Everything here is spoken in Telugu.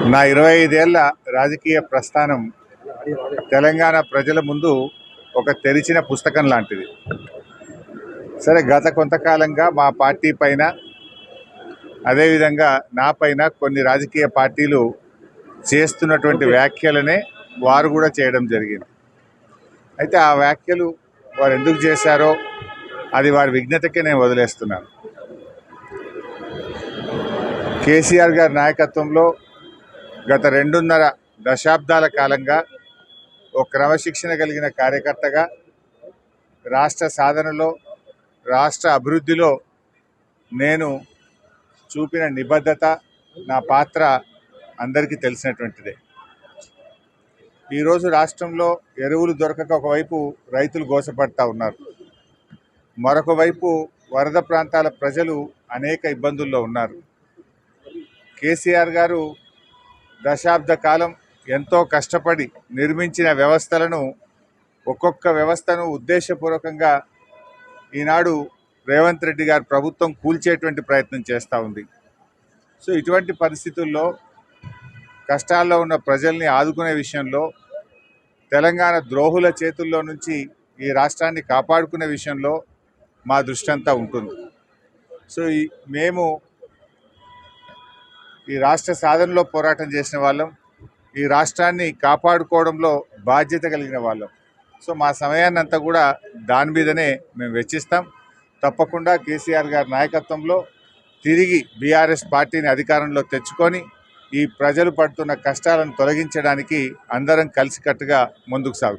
నా 25 ఏళ్ల రాజకీయ ప్రస్థానం తెలంగాణ ప్రజల ముందు ఒక తెరిచిన పుస్తకం లాంటిది. సరే, గత కొంతకాలంగా మా పార్టీ పైన, అదేవిధంగా నా పైన కొన్ని రాజకీయ పార్టీలు చేస్తున్నటువంటి వ్యాఖ్యలనే వారు కూడా చేయడం జరిగింది. అయితే ఆ వ్యాఖ్యలు వారు ఎందుకు చేశారో అది వారి విజ్ఞతకే నేను వదిలేస్తున్నాను. కేసీఆర్ గారి నాయకత్వంలో గత 2.5 దశాబ్దాల కాలంగా ఒక క్రమశిక్షణ కలిగిన కార్యకర్తగా రాష్ట్ర సాధనలో, రాష్ట్ర అభివృద్ధిలో నేను చూపిన నిబద్ధత, నా పాత్ర అందరికీ తెలిసినటువంటిదే. ఈరోజు రాష్ట్రంలో ఎరువులు దొరకక ఒకవైపు రైతులు గోసపడతా ఉన్నారు, మరొక వైపు వరద ప్రాంతాల ప్రజలు అనేక ఇబ్బందుల్లో ఉన్నారు. కేసీఆర్ గారు దశాబ్ద కాలం ఎంతో కష్టపడి నిర్మించిన వ్యవస్థలను, ఒక్కొక్క వ్యవస్థను ఉద్దేశపూర్వకంగా ఈనాడు రేవంత్ రెడ్డి గారి ప్రభుత్వం కూల్చేటువంటి ప్రయత్నం చేస్తూ ఉంది. సో ఇటువంటి పరిస్థితుల్లో కష్టాల్లో ఉన్న ప్రజల్ని ఆదుకునే విషయంలో, తెలంగాణ ద్రోహుల చేతుల్లో నుంచి ఈ రాష్ట్రాన్ని కాపాడుకునే విషయంలో మా దృష్టి అంతా ఉంటుంది. సో మేము ఈ రాష్ట్ర సాధనలో పోరాటం చేసిన వాళ్ళం, ఈ రాష్ట్రాన్ని కాపాడుకోవడంలో బాధ్యత కలిగిన వాళ్ళం. సో మా సమయాన్ని అంతా కూడా దాని మీదనే మేము వెచ్చిస్తాం. తప్పకుండా కేసీఆర్ గారి నాయకత్వంలో తిరిగి బీఆర్ఎస్ పార్టీని అధికారంలో తెచ్చుకొని ఈ ప్రజలు పడుతున్న కష్టాలను తొలగించడానికి అందరం కలిసికట్టుగా ముందుకు సాగుతాం.